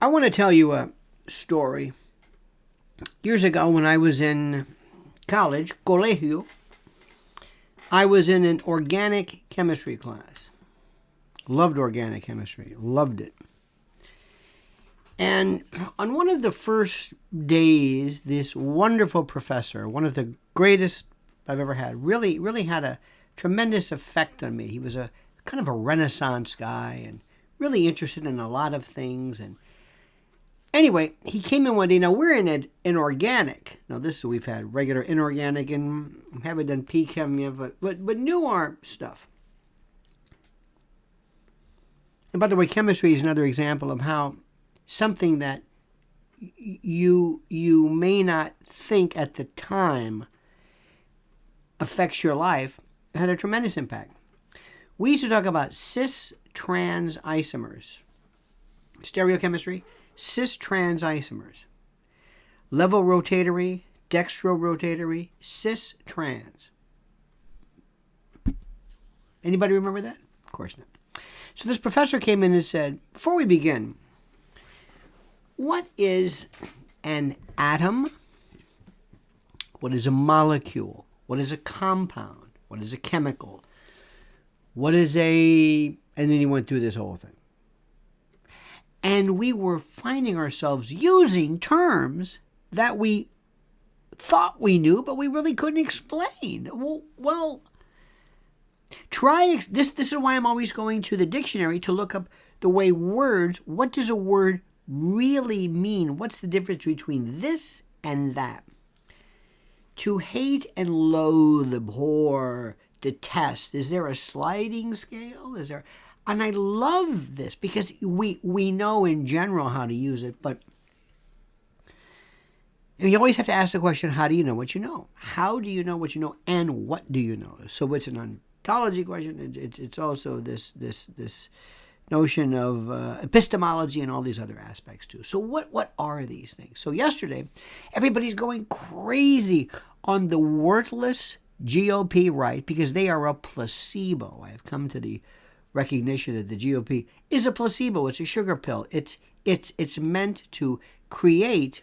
I want to tell you a story. Years ago when I was in college, colegio, I was in an organic chemistry class. Loved organic chemistry. Loved it. And on one of the first days, this wonderful professor, one of the greatest I've ever had, really had a tremendous effect on me. He was a kind of a Renaissance guy and really interested in a lot of things. And anyway, he came in one day. Now, we're in an organic. Now, we've had regular inorganic and haven't done P-Chem yet, but new are stuff. And by the way, chemistry is another example of how something that you may not think at the time affects your life had a tremendous impact. We used to talk about cis-trans isomers. Stereochemistry, cis-trans isomers. Level rotatory, dextrorotatory, cis-trans. Anybody remember that? Of course not. So this professor came in and said, before we begin, what is an atom? What is a molecule? What is a compound? What is a chemical? What is and then he went through this whole thing. And we were finding ourselves using terms that we thought we knew, but we really couldn't explain. Well, try this. This is why I'm always going to the dictionary to look up the way words. What does a word really mean? What's the difference between this and that? To hate and loathe, abhor, detest. Is there a sliding scale? Is there? And I love this because we know in general how to use it, but you always have to ask the question, how do you know what you know? How do you know what you know, and what do you know? So it's an ontology question. It's also this notion of epistemology and all these other aspects too. So what are these things? So yesterday, everybody's going crazy on the worthless GOP right because they are a placebo. I have come to the recognition that the GOP is a placebo. It's a sugar pill. It's meant to create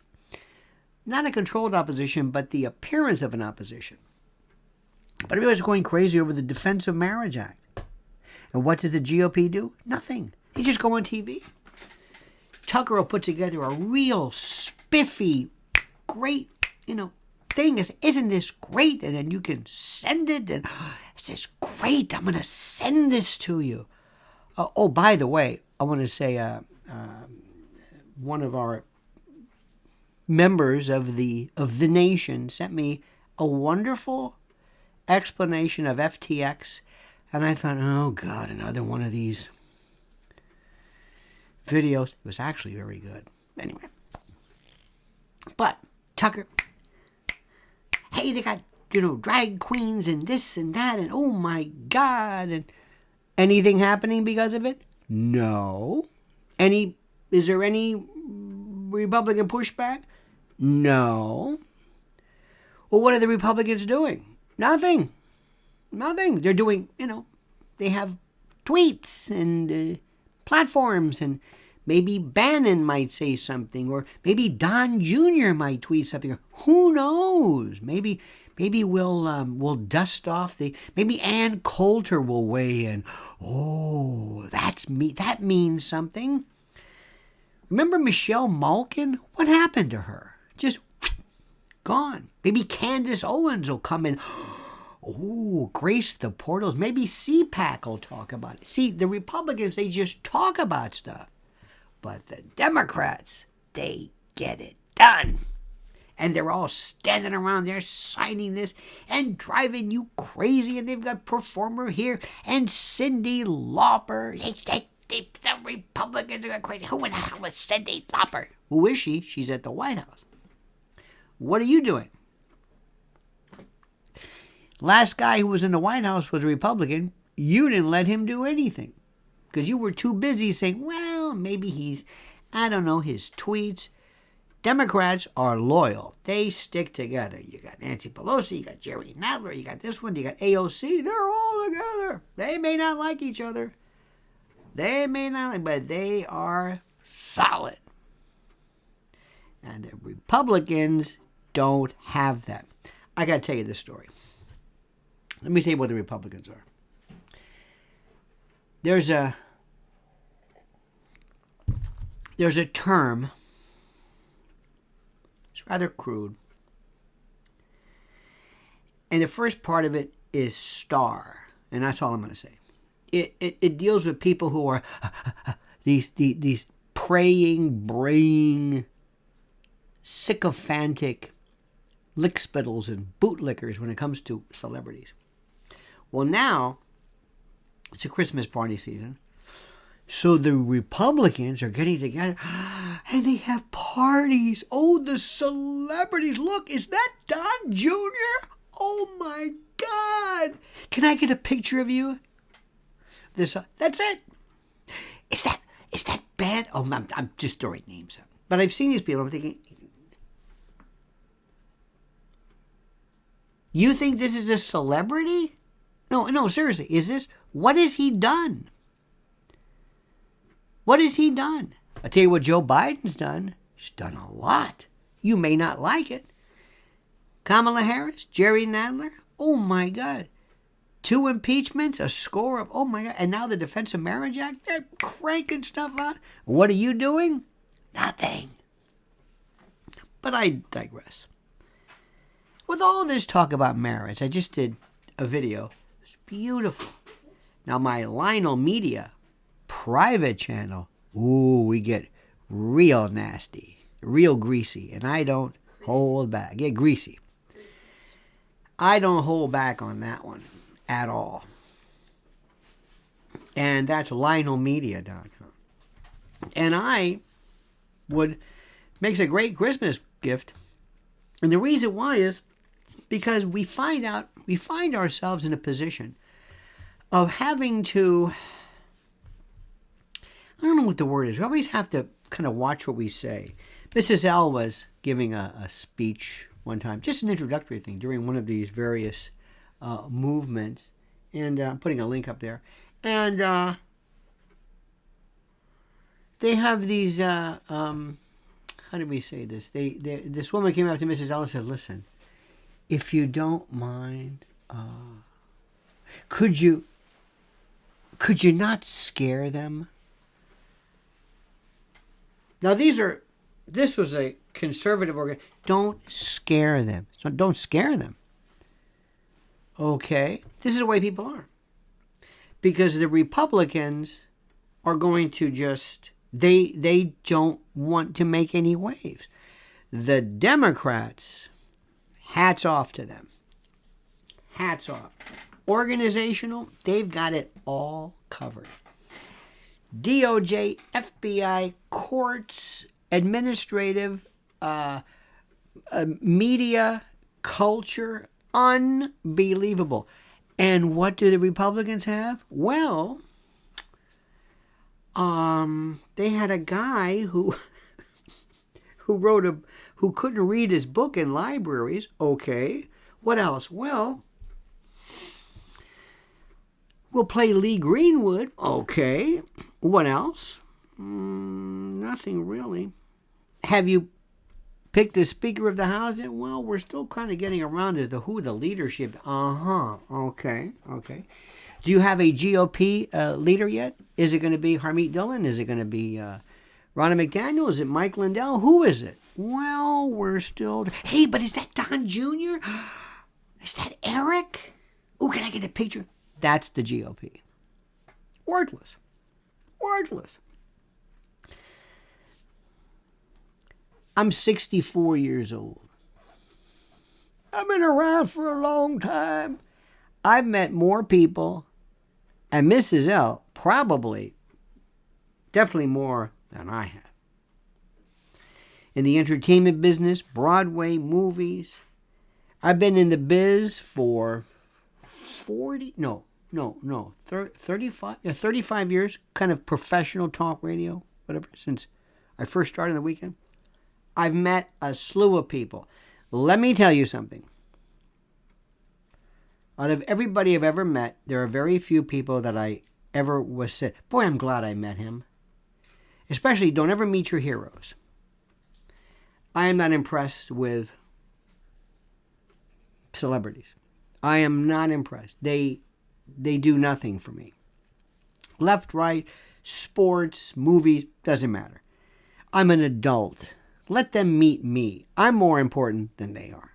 not a controlled opposition, but the appearance of an opposition. But everybody's going crazy over the Defense of Marriage Act. And what does the GOP do? Nothing. They just go on TV. Tucker will put together a real spiffy, great, thing. Isn't this great? And then you can send it. And it's just great. I'm going to send this to you. Oh, by the way, I want to say one of our members of the nation sent me a wonderful explanation of FTX. And I thought, oh, God, another one of these videos. It was actually very good. Anyway. But Tucker, hey, they got, drag queens and this and that. And oh, my God. And anything happening because of it? No. Is there any Republican pushback? No. Well, what are the Republicans doing? Nothing. They're doing, they have tweets and platforms, and maybe Bannon might say something, or maybe Don Jr. might tweet something. Who knows? Maybe we'll dust off maybe Ann Coulter will weigh in. Oh, that means something. Remember Michelle Malkin? What happened to her? Just gone. Maybe Candace Owens will come in. Oh, grace the portals. Maybe CPAC will talk about it. See, the Republicans, they just talk about stuff. But the Democrats, they get it done. And they're all standing around there signing this and driving you crazy. And they've got Performer here and Cyndi Lauper. The Republicans are going crazy. Who in the hell is Cyndi Lauper? Who is she? She's at the White House. What are you doing? Last guy who was in the White House was a Republican. You didn't let him do anything because you were too busy saying, well, maybe his tweets. Democrats are loyal. They stick together. You got Nancy Pelosi, you got Jerry Nadler, you got this one, you got AOC. They're all together. They may not like each other. But they are solid. And the Republicans don't have that. I got to tell you this story. Let me tell you what the Republicans are. There's a term. It's rather crude. And the first part of it is star. And that's all I'm going to say. It deals with people who are these praying, braying, sycophantic lickspittles and bootlickers when it comes to celebrities. Well, now it's a Christmas party season. So the Republicans are getting together and they have parties. Oh, the celebrities. Look, is that Don Jr.? Oh my God. Can I get a picture of you? That's it. Is that bad? Oh, I'm just throwing names out. But I've seen these people. I'm thinking, you think this is a celebrity? No, seriously. What has he done? What has he done? I'll tell you what Joe Biden's done. He's done a lot. You may not like it. Kamala Harris, Jerry Nadler. Oh, my God. 2 impeachments, a score of, oh, my God. And now the Defense of Marriage Act, they're cranking stuff out. What are you doing? Nothing. But I digress. With all this talk about marriage, I just did a video. It's beautiful. Now, my Lionel Media private channel, ooh, we get real nasty, real greasy, and I don't hold back. Get greasy. I don't hold back on that one at all. And that's LionelMedia.com. And I makes a great Christmas gift. And the reason why is because we find ourselves in a position of having to, I don't know what the word is. We always have to kind of watch what we say. Mrs. L was giving a speech one time, just an introductory thing during one of these various movements. And I'm putting a link up there. And they have these, how do we say this? This woman came up to Mrs. L and said, listen, if you don't mind, could you not scare them? Now this was a conservative organization. Don't scare them. So don't scare them. Okay? This is the way people are. Because the Republicans are going to just, they don't want to make any waves. The Democrats, hats off to them. Hats off. Organizational, they've got it all covered. DOJ, FBI, courts, administrative, media, culture, unbelievable. And what do the Republicans have? Well, they had a guy who who couldn't read his book in libraries. Okay. What else? Well, we'll play Lee Greenwood. Okay. What else? Nothing really. Have you picked the Speaker of the House? Well, we're still kind of getting around as to who the leadership. Okay. Do you have a GOP leader yet? Is it going to be Harmeet Dillon? Is it going to be Ronna McDaniel? Is it Mike Lindell? Who is it? Well, we're still... Hey, but is that Don Jr.? Is that Eric? Oh, can I get a picture? That's the GOP. Worthless. I'm 64 years old. I've been around for a long time. I've met more people, and Mrs. L definitely more than I have. In the entertainment business, Broadway, movies. I've been in the biz for 35 years, kind of professional talk radio, whatever, since I first started on the weekend. I've met a slew of people. Let me tell you something. Out of everybody I've ever met, there are very few people that I ever was said, boy, I'm glad I met him. Especially, don't ever meet your heroes. I am not impressed with celebrities. I am not impressed. They do nothing for me. Left, right, sports, movies, doesn't matter. I'm an adult. Let them meet me. I'm more important than they are.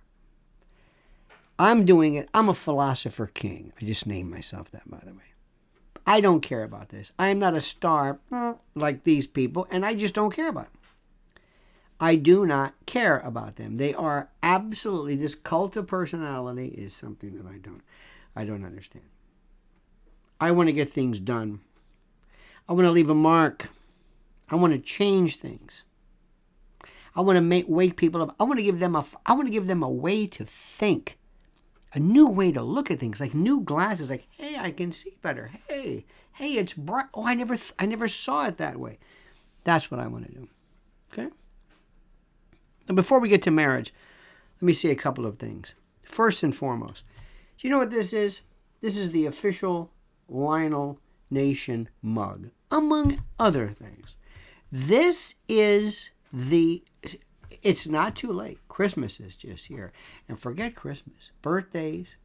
I'm doing it. I'm a philosopher king. I just named myself that, by the way. I don't care about this. I am not a star like these people, and I just don't care about them. I do not care about them. They are absolutely, this cult of personality is something that I don't understand. I want to get things done. I want to leave a mark. I want to change things. I want to wake people up. I want to give them a way to think. A new way to look at things, like new glasses, like, hey, I can see better. Hey, it's bright. Oh, I never saw it that way. That's what I want to do. Okay? And before we get to marriage, let me say a couple of things. First and foremost, do you know what this is? This is the official Lionel Nation mug, among other things. This is it's not too late. Christmas is just here. And forget Christmas. Birthdays.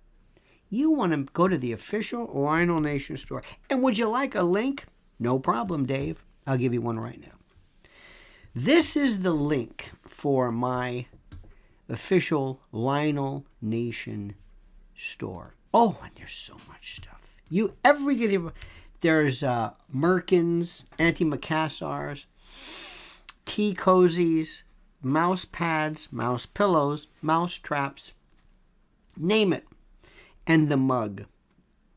You want to go to the official Lionel Nation store. And would you like a link? No problem, Dave. I'll give you one right now. This is the link for my official Lionel Nation store. Oh, and there's so much stuff. There's Merkins, antimacassars, tea cozies, mouse pads, mouse pillows, mouse traps, name it. And the mug,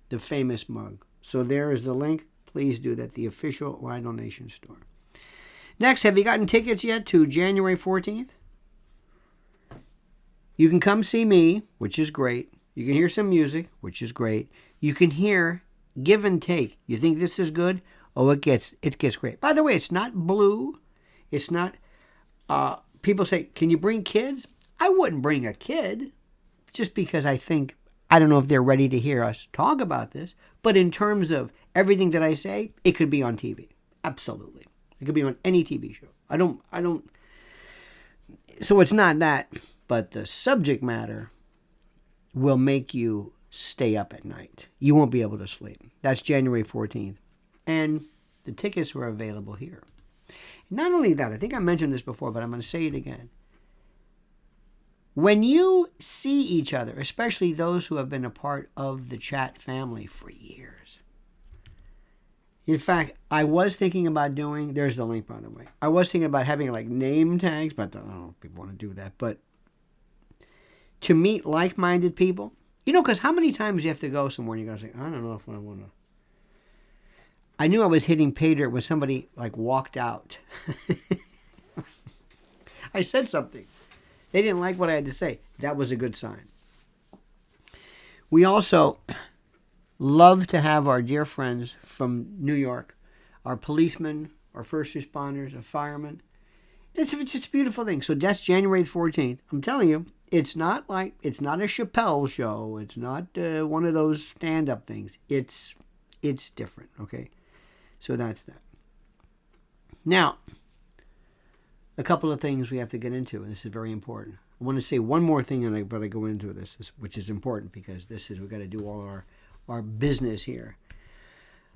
the famous mug. So there is the link. Please do that, the official Lionel Nation store. Next, have you gotten tickets yet to January 14th? You can come see me, which is great. You can hear some music, which is great. You can hear give and take. You think this is good? Oh, it gets great. By the way, it's not blue. It's not... people say, can you bring kids? I wouldn't bring a kid just because I don't know if they're ready to hear us talk about this, but in terms of everything that I say, it could be on TV. Absolutely. It could be on any TV show. So it's not that, but the subject matter will make you stay up at night. You won't be able to sleep. That's January 14th. And the tickets were available here. Not only that, I think I mentioned this before, but I'm going to say it again. When you see each other, especially those who have been a part of the chat family for years. In fact, I was thinking about there's the link, by the way. I was thinking about having like name tags, but I don't know if people want to do that. But to meet like-minded people, because how many times do you have to go somewhere and you're going to say, I don't know if I want to. I knew I was hitting pay dirt when somebody walked out. I said something. They didn't like what I had to say. That was a good sign. We also love to have our dear friends from New York, our policemen, our first responders, our firemen. It's just a beautiful thing. So that's January 14th. I'm telling you, it's not a Chappelle show. It's not one of those stand-up things. It's different, okay? So that's that. Now, a couple of things we have to get into, and this is very important. I want to say one more thing, and I go into this, which is important because we've got to do all our business here.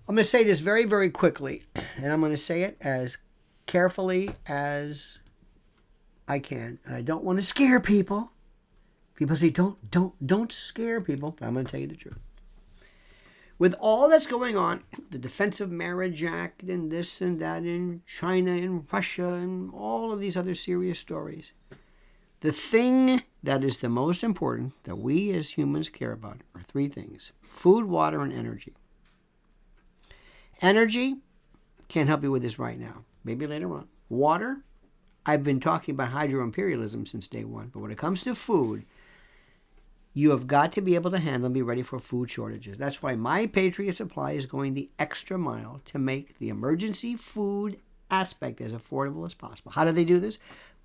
I'm going to say this very, very quickly, and I'm going to say it as carefully as I can. And I don't want to scare people. People say, don't scare people, but I'm going to tell you the truth. With all that's going on, the Defensive Marriage Act and this and that in China and Russia and all of these other serious stories, the thing that is the most important that we as humans care about are three things: food, water, and energy. Energy, can't help you with this right now. Maybe later on. Water, I've been talking about hydro-imperialism since day one, but when it comes to food, you have got to be able to handle and be ready for food shortages. That's why My Patriot Supply is going the extra mile to make the emergency food aspect as affordable as possible. How do they do this?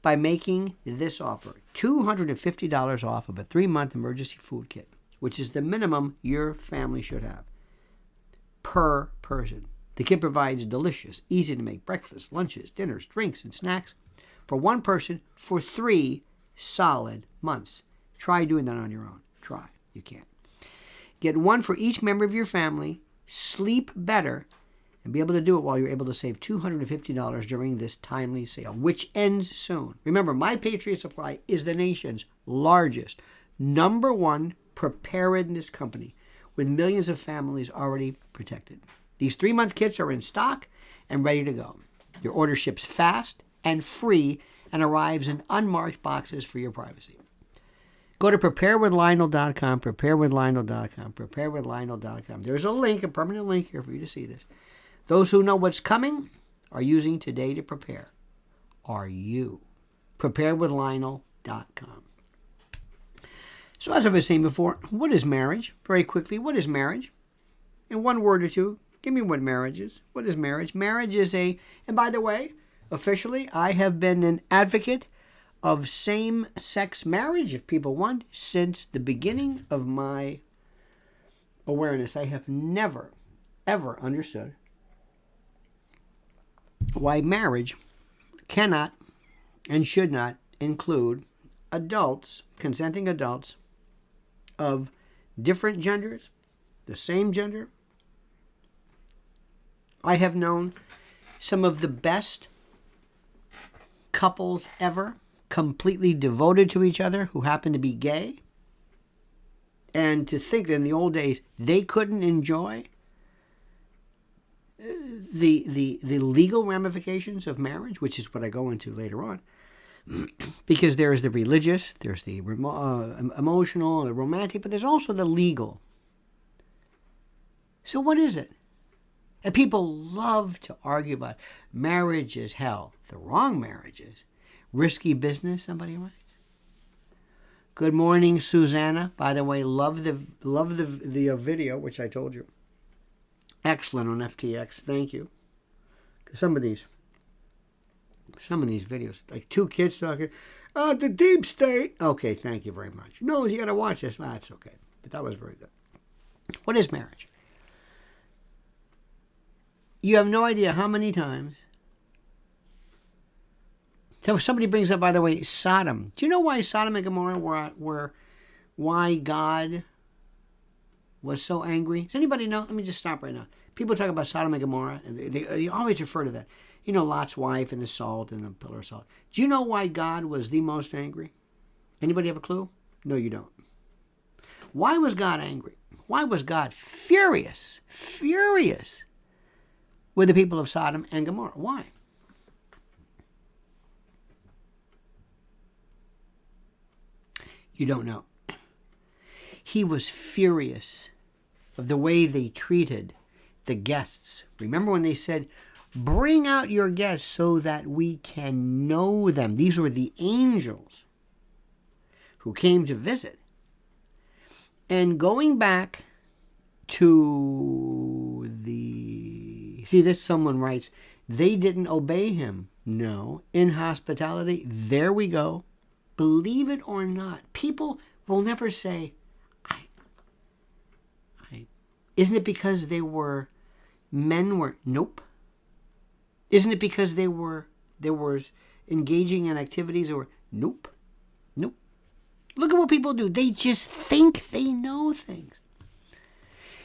By making this offer: $250 off of a 3-month emergency food kit, which is the minimum your family should have per person. The kit provides delicious, easy-to-make breakfast, lunches, dinners, drinks, and snacks for one person for 3 solid months. Try doing that on your own. Try. You can't. Get one for each member of your family. Sleep better and be able to do it while you're able to save $250 during this timely sale, which ends soon. Remember, My Patriot Supply is the nation's largest, #1 preparedness company with millions of families already protected. These 3-month kits are in stock and ready to go. Your order ships fast and free and arrives in unmarked boxes for your privacy. Go to preparewithlionel.com, preparewithlionel.com, preparewithlionel.com. There's a link, a permanent link here for you to see this. Those who know what's coming are using today to prepare. Are you? Preparewithlionel.com. So as I was saying before, what is marriage? Very quickly, what is marriage? In one word or two, give me what marriage is. What is marriage? Marriage is and by the way, officially, I have been an advocate of same-sex marriage, if people want, since the beginning of my awareness. I have never, ever understood why marriage cannot and should not include adults, consenting adults, of different genders, the same gender. I have known some of the best couples ever, completely devoted to each other, who happen to be gay. And to think that in the old days they couldn't enjoy the legal ramifications of marriage, which is what I go into later on. Because there is the religious, there's the emotional, the romantic, but there's also the legal. So what is it? And people love to argue about marriage is hell. The wrong marriage is risky business, somebody writes. Good morning, Susanna. By the way, love the video, which I told you. Excellent on FTX. Thank you. Because some of these videos, like 2 kids talking, the deep state. Okay, thank you very much. No, you got to watch this. That's okay. But that was very good. What is marriage? You have no idea how many times. So somebody brings up, by the way, Sodom. Do you know why Sodom and Gomorrah why God was so angry? Does anybody know? Let me just stop right now. People talk about Sodom and Gomorrah, and they always refer to that. You know, Lot's wife and the salt and the pillar of salt. Do you know why God was the most angry? Anybody have a clue? No, you don't. Why was God angry? Why was God furious with the people of Sodom and Gomorrah? Why? You don't know. He was furious of the way they treated the guests. Remember when they said, bring out your guests so that we can know them. These were the angels who came to visit. And going back to someone writes, they didn't obey him. No, inhospitality. There we go. Believe it or not, people will never say, isn't it because men were, nope. Isn't it because they were engaging in activities or, nope. Look at what people do. They just think they know things.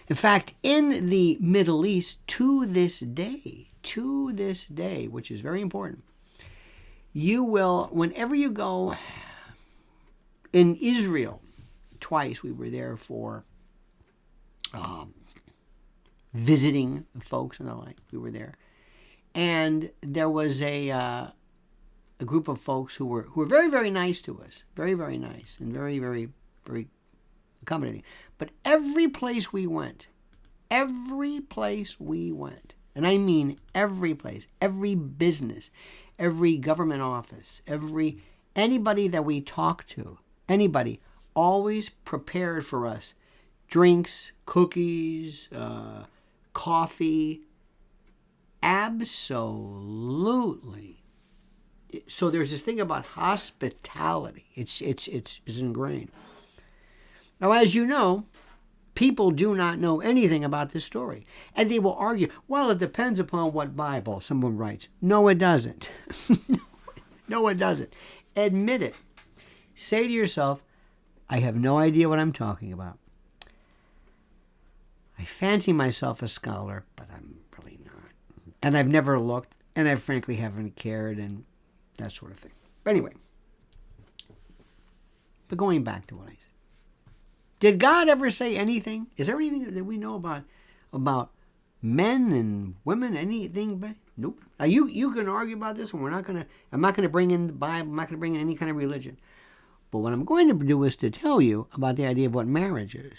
In fact, in the Middle East, to this day, which is very important, you will, whenever you go in Israel, twice we were there for visiting folks and the like. We were there. And there was a group of folks who were very, very nice to us. Very, very nice and very, very, very accommodating. But every place we went, and I mean every place, every business, every government office, anybody that we talked to, anybody, always prepared for us drinks, cookies, coffee. Absolutely. So there's this thing about hospitality. It's ingrained. Now, as you know, people do not know anything about this story. And they will argue, well, it depends upon what Bible someone writes. No, it doesn't. No, it doesn't. Admit it. Say to yourself, I have no idea what I'm talking about. I fancy myself a scholar, but I'm really not. And I've never looked, and I frankly haven't cared, and that sort of thing. But anyway, but going back to what I said. Did God ever say anything? Is there anything that we know about men and women? Anything? Nope. Now you can argue about this, and I'm not gonna bring in the Bible. I'm not gonna bring in any kind of religion. But what I'm going to do is to tell you about the idea of what marriage is.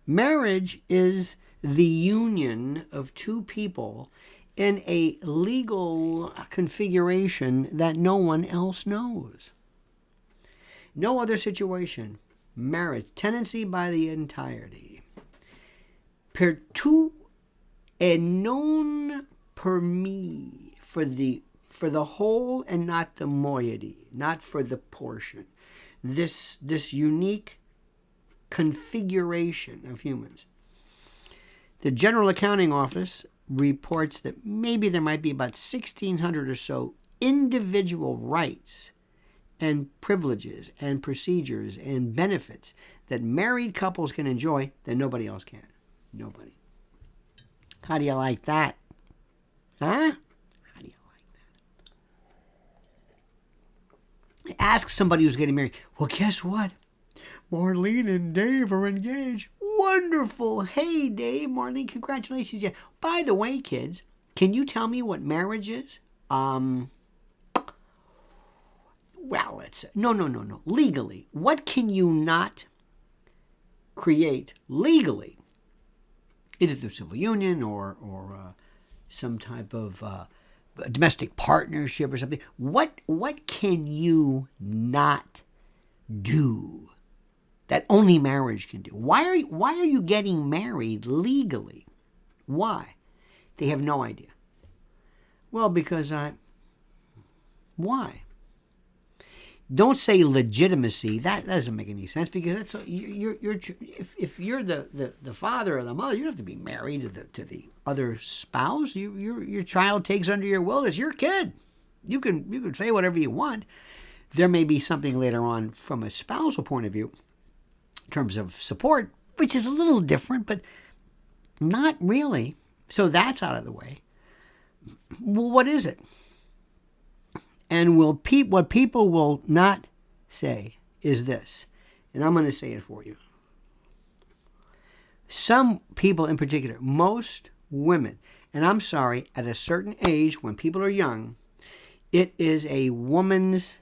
Marriage is the union of two people in a legal configuration that no one else knows. No other situation. Marriage, tenancy by the entirety. Per tu e non per me, for the whole and not the moiety, not for the portion. This unique configuration of humans. The General Accounting Office reports that maybe there might be about 1,600 or so individual rights and privileges and procedures and benefits that married couples can enjoy that nobody else can. Nobody. How do you like that? Huh? How do you like that? Ask somebody who's getting married. Well, guess what? Marlene and Dave are engaged. Wonderful. Hey, Dave, Marlene, congratulations. Yeah. By the way, kids, can you tell me what marriage is? Well, it's no. Legally, what can you not create legally, either through civil union or some type of domestic partnership or something? What can you not do that only marriage can do? Why are you getting married legally? Why? They have no idea. Well, because why? Don't say legitimacy. That doesn't make any sense, because that's if you're the father or the mother, you don't have to be married to the other spouse. Your child takes under your will. It's your kid. You can say whatever you want. There may be something later on from a spousal point of view in terms of support, which is a little different, but not really. So that's out of the way. Well, what is it? And what people will not say is this, and I'm going to say it for you. Some people in particular, most women, and I'm sorry, at a certain age when people are young, it is a woman's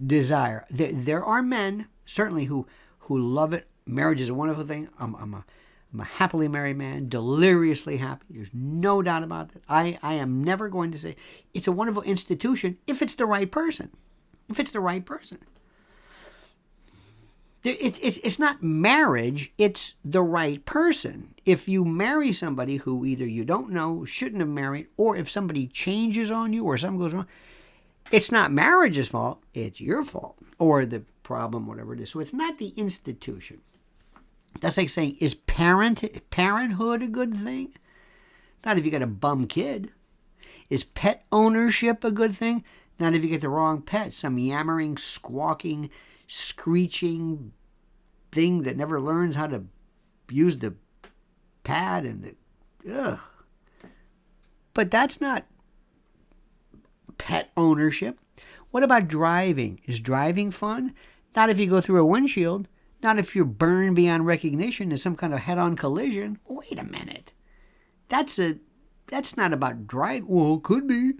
desire. There are men, certainly, who love it. Marriage is a wonderful thing. I'm a happily married man, deliriously happy. There's no doubt about that. I am never going to say it's a wonderful institution if it's the right person. If it's the right person. It's not marriage, it's the right person. If you marry somebody who either you don't know, shouldn't have married, or if somebody changes on you or something goes wrong, it's not marriage's fault, it's your fault, or the problem, whatever it is. So it's not the institution. That's like saying, is parenthood a good thing? Not if you got a bum kid. Is pet ownership a good thing? Not if you get the wrong pet, some yammering, squawking, screeching thing that never learns how to use the pad and the... But that's not pet ownership. What about driving? Is driving fun? Not if you go through a windshield. Not if you're burned beyond recognition in some kind of head-on collision. Wait a minute. That's not about drive. Well, it could be.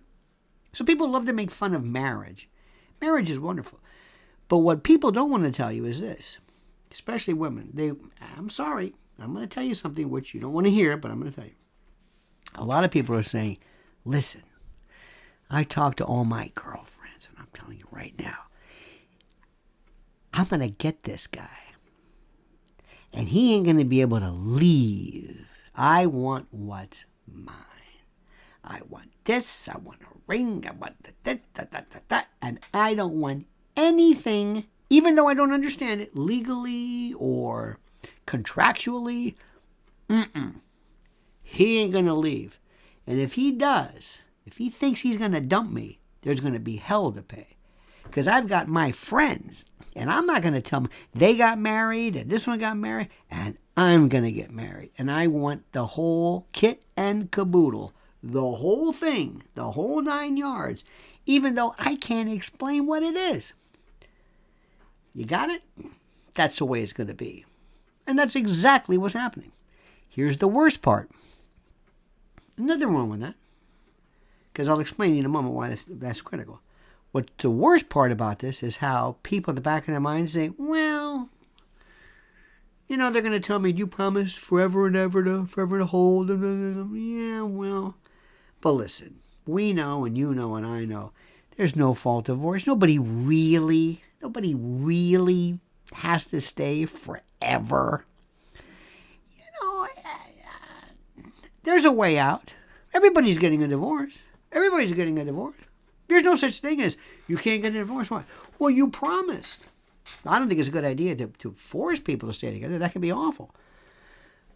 So people love to make fun of marriage. Marriage is wonderful. But what people don't want to tell you is this, especially women. I'm sorry. I'm going to tell you something which you don't want to hear, but I'm going to tell you. A lot of people are saying, listen, I talk to all my girlfriends, and I'm telling you right now, I'm going to get this guy. And he ain't going to be able to leave. I want what's mine. I want this. I want a ring. I want this, that. And I don't want anything, even though I don't understand it, legally or contractually. He ain't going to leave. And if he does, if he thinks he's going to dump me, there's going to be hell to pay. Because I've got my friends, and I'm not going to tell them they got married and this one got married, and I'm going to get married. And I want the whole kit and caboodle, the whole thing, the whole 9 yards, even though I can't explain what it is. You got it? That's the way it's going to be. And that's exactly what's happening. Here's the worst part. Nothing wrong with that. Because I'll explain in a moment why that's critical. What the worst part about this is how people in the back of their minds say, well, they're going to tell me, you promised forever and ever to hold. Yeah, well. But listen, we know and you know and I know there's no fault divorce. Nobody really has to stay forever. There's a way out. Everybody's getting a divorce. Everybody's getting a divorce. There's no such thing as you can't get a divorce. Why? Well, you promised. I don't think it's a good idea to force people to stay together. That can be awful.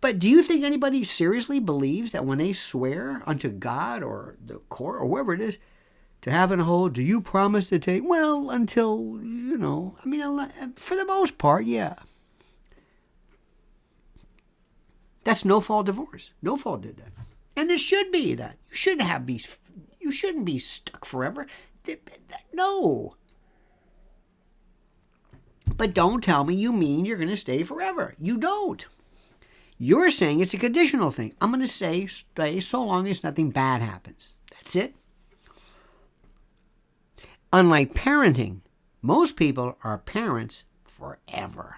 But do you think anybody seriously believes that when they swear unto God or the court or whoever it is to have and hold, do you promise to take? Well, until, for the most part, yeah. That's no fault divorce. No fault did that. And it should be that. You shouldn't be stuck forever. No. But don't tell me you mean you're going to stay forever. You don't. You're saying it's a conditional thing. I'm going to stay so long as nothing bad happens. That's it. Unlike parenting, most people are parents forever.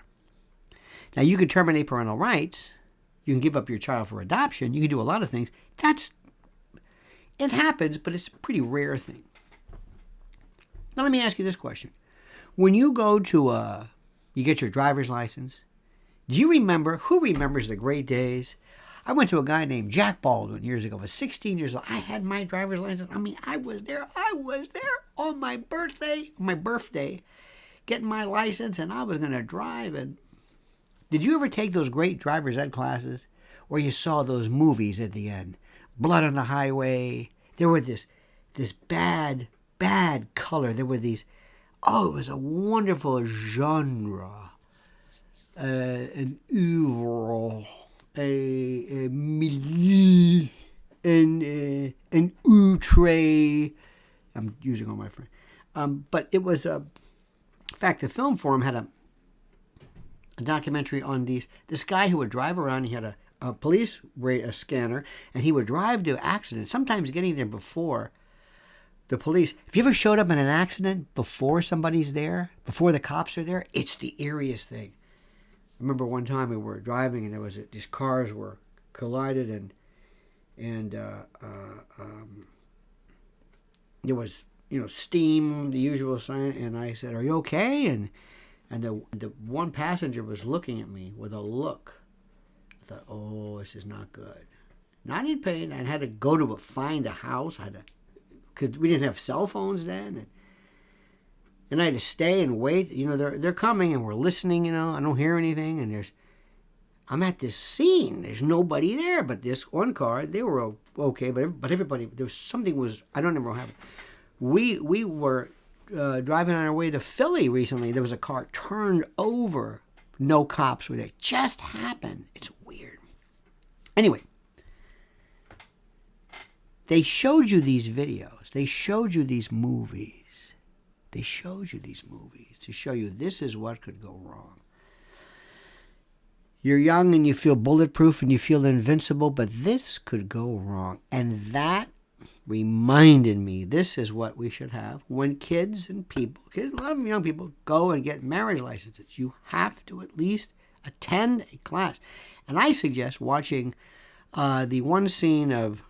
Now, you can terminate parental rights. You can give up your child for adoption. You can do a lot of things. It happens, but it's a pretty rare thing. Now, let me ask you this question. When you go to, you get your driver's license, do you remember, who remembers the great days? I went to a guy named Jack Baldwin years ago. I was 16 years old. I had my driver's license. I was there on my birthday, getting my license, and I was going to drive. And did you ever take those great driver's ed classes where you saw those movies at the end? Blood on the Highway. There were this bad color. There were these, it was a wonderful genre. An oeuvre, a milieu, an outre. I'm using all my friends. But it was, in fact, the Film Forum had a documentary on this guy who would drive around. He had a police scanner, and he would drive to accidents, sometimes getting there before the police. If you ever showed up in an accident before somebody's there, before the cops are there, it's the eeriest thing. I remember one time we were driving, and there was these cars were collided, and there was steam, the usual sign, and I said, "Are you okay?" And the one passenger was looking at me with a look. I thought, oh, this is not good. Not in pain. I had to go to find a house. Because we didn't have cell phones then. And I had to stay and wait. They're coming and we're listening, I don't hear anything. And I'm at this scene. There's nobody there but this one car. They were okay, but everybody, I don't remember what happened. We were driving on our way to Philly recently. There was a car turned over. No cops were there. Just happened. It's weird. Anyway, they showed you these videos. They showed you these movies. They showed you these movies to show you this is what could go wrong. You're young and you feel bulletproof and you feel invincible, but this could go wrong. And that reminded me, this is what we should have when kids, a lot of young people, go and get marriage licenses. You have to at least attend a class. And I suggest watching the one scene of,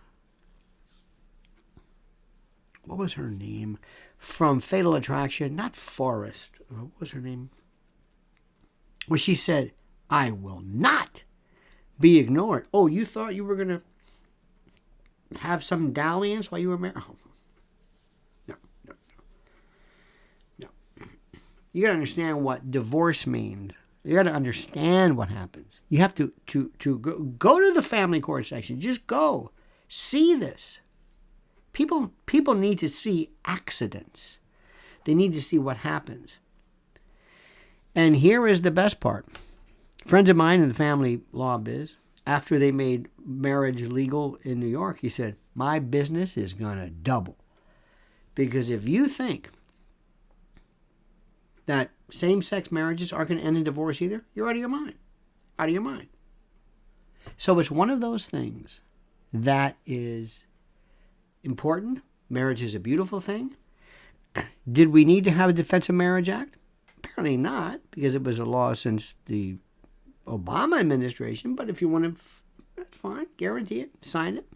what was her name? From Fatal Attraction, not Forrest. What was her name? Where she said, "I will not be ignored." Oh, you thought you were going to have some dalliance while you were married? Oh. No. You got to understand what divorce means. You got to understand what happens. You have to go to the family court section. Just go. See this. People need to see accidents. They need to see what happens. And here is the best part. Friends of mine in the family law biz, after they made marriage legal in New York, he said, my business is going to double. Because if you think that same-sex marriages aren't going to end in divorce either, you're out of your mind. Out of your mind. So it's one of those things that is important. Marriage is a beautiful thing. Did we need to have a Defense of Marriage Act? Apparently not, because it was a law since the Obama administration. But if you want to, that's fine. Guarantee it. Sign it.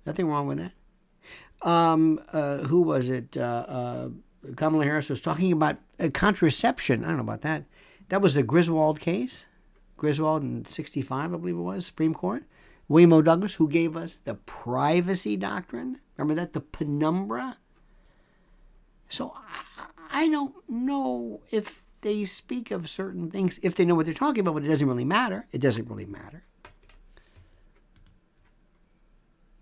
Nothing wrong with that. Who was it? Kamala Harris was talking about contraception. I don't know about that. That was the Griswold case. Griswold in 65, I believe it was, Supreme Court. William O. Douglas, who gave us the privacy doctrine. Remember that? The penumbra. So I don't know if they speak of certain things, if they know what they're talking about, but it doesn't really matter. It doesn't really matter.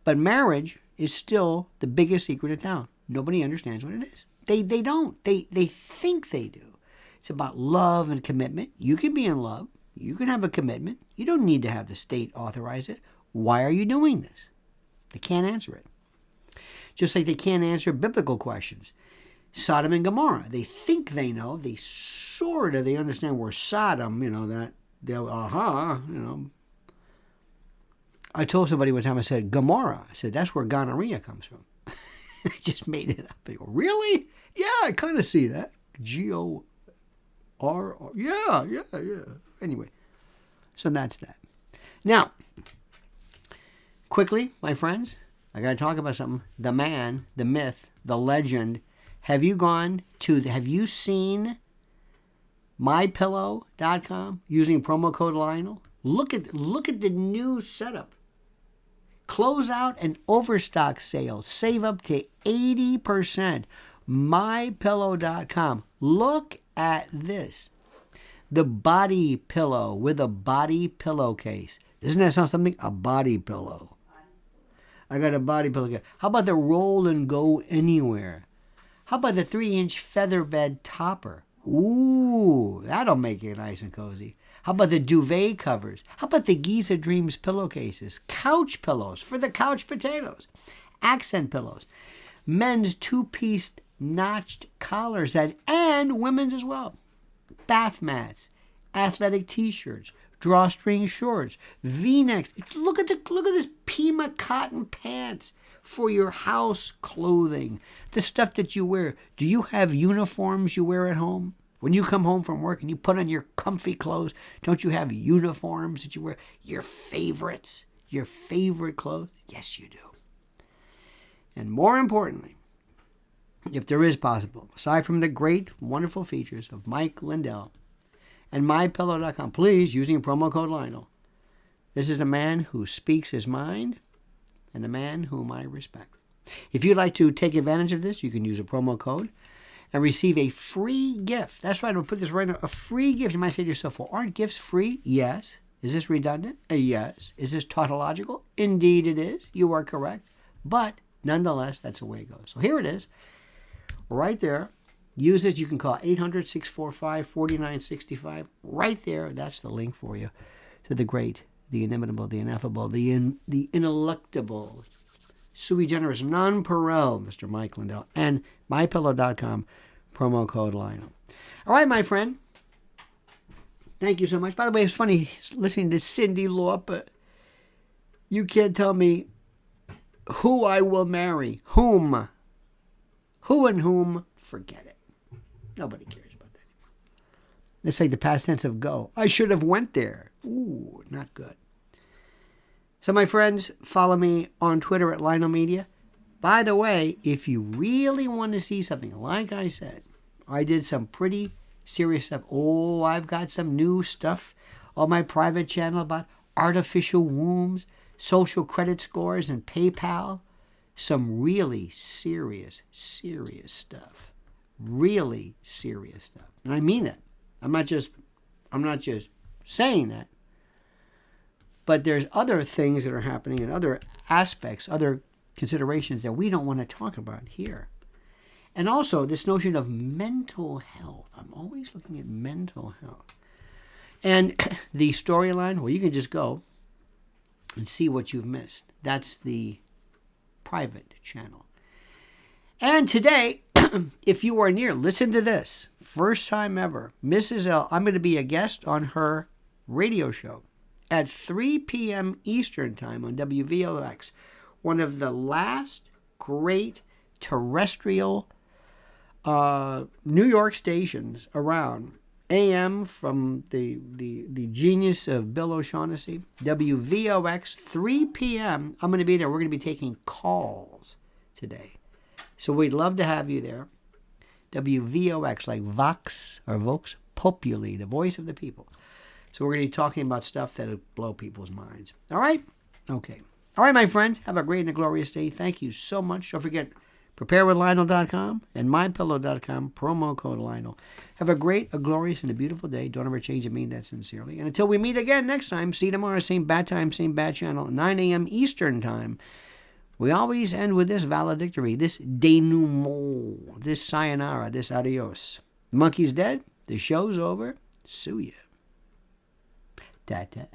But marriage is still the biggest secret in town. Nobody understands what it is. They don't. They think they do. It's about love and commitment. You can be in love. You can have a commitment. You don't need to have the state authorize it. Why are you doing this? They can't answer it. Just like they can't answer biblical questions. Sodom and Gomorrah. They think they know. They understand where Sodom, I told somebody one time, I said, Gomorrah. I said, that's where gonorrhea comes from. I just made it up. They go, really? Yeah, I kind of see that. G-O-R-R. Yeah. Anyway, so that's that. Now, quickly, my friends, I got to talk about something. The man, the myth, the legend. Have you seen mypillow.com using promo code Lionel? Look at the new setup. Close out and overstock sales. Save up to 80%. mypillow.com. Look at this. The body pillow with a body pillowcase. Doesn't that sound something? A body pillow. I got a body pillow. How about the roll and go anywhere? How about the 3-inch feather bed topper? Ooh, that'll make it nice and cozy. How about the duvet covers? How about the Giza Dreams pillowcases? Couch pillows for the couch potatoes. Accent pillows. Men's 2-piece notched collar sets and women's as well. Bath mats, athletic t-shirts, drawstring shorts, V-necks. Look at this Pima cotton pants for your house clothing. The stuff that you wear. Do you have uniforms you wear at home? When you come home from work and you put on your comfy clothes, don't you have uniforms that you wear? Your favorites, your favorite clothes? Yes, you do. And more importantly, if there is possible, aside from the great, wonderful features of Mike Lindell and MyPillow.com, please, using promo code Lionel, this is a man who speaks his mind and a man whom I respect. If you'd like to take advantage of this, you can use a promo code and receive a free gift. That's right, I'll put this right now. A free gift. You might say to yourself, well, aren't gifts free? Yes. Is this redundant? Yes. Is this tautological? Indeed it is. You are correct. But nonetheless, that's the way it goes. So here it is. Right there. Use it. You can call 800-645-4965. Right there. That's the link for you to the great, the inimitable, the ineffable, the ineluctable, sui generis, nonpareil, Mr. Mike Lindell, and mypillow.com, promo code Lionel. All right, my friend. Thank you so much. By the way, it's funny listening to Cyndi Lauper. You can't tell me who I will marry. Whom? Who and whom? Forget it. Nobody cares about that anymore. It's like the past tense of go. I should have went there. Ooh, not good. So my friends, follow me on Twitter at Lionel Media. By the way, if you really want to see something, like I said, I did some pretty serious stuff. Oh, I've got some new stuff on my private channel about artificial wombs, social credit scores, and PayPal. Some really serious stuff. Really serious stuff. And I mean that. I'm not just saying that. But there's other things that are happening and other aspects, other considerations that we don't want to talk about here. And also this notion of mental health. I'm always looking at mental health. And the storyline, well, you can just go and see what you've missed. That's the private channel. And today, if you are near, listen to this. First time ever, Mrs. L, I'm going to be a guest on her radio show at 3 p.m. Eastern Time on WVOX, one of the last great terrestrial New York stations around. AM from the genius of Bill O'Shaughnessy, WVOX, 3 p.m. I'm going to be there. We're going to be taking calls today. So we'd love to have you there. WVOX, like Vox or Vox Populi, the voice of the people. So we're going to be talking about stuff that'll blow people's minds. All right? Okay. All right, my friends. Have a great and a glorious day. Thank you so much. Don't forget, preparewithlionel.com and mypillow.com, promo code Lionel. Have a great, a glorious, and a beautiful day. Don't ever change it. Mean that sincerely. And until we meet again next time, see you tomorrow, same bad time, same bad channel, 9 a.m. Eastern Time. We always end with this valedictory, this denouement, this sayonara, this adios. The monkey's dead. The show's over. Sue ya. Ta-ta.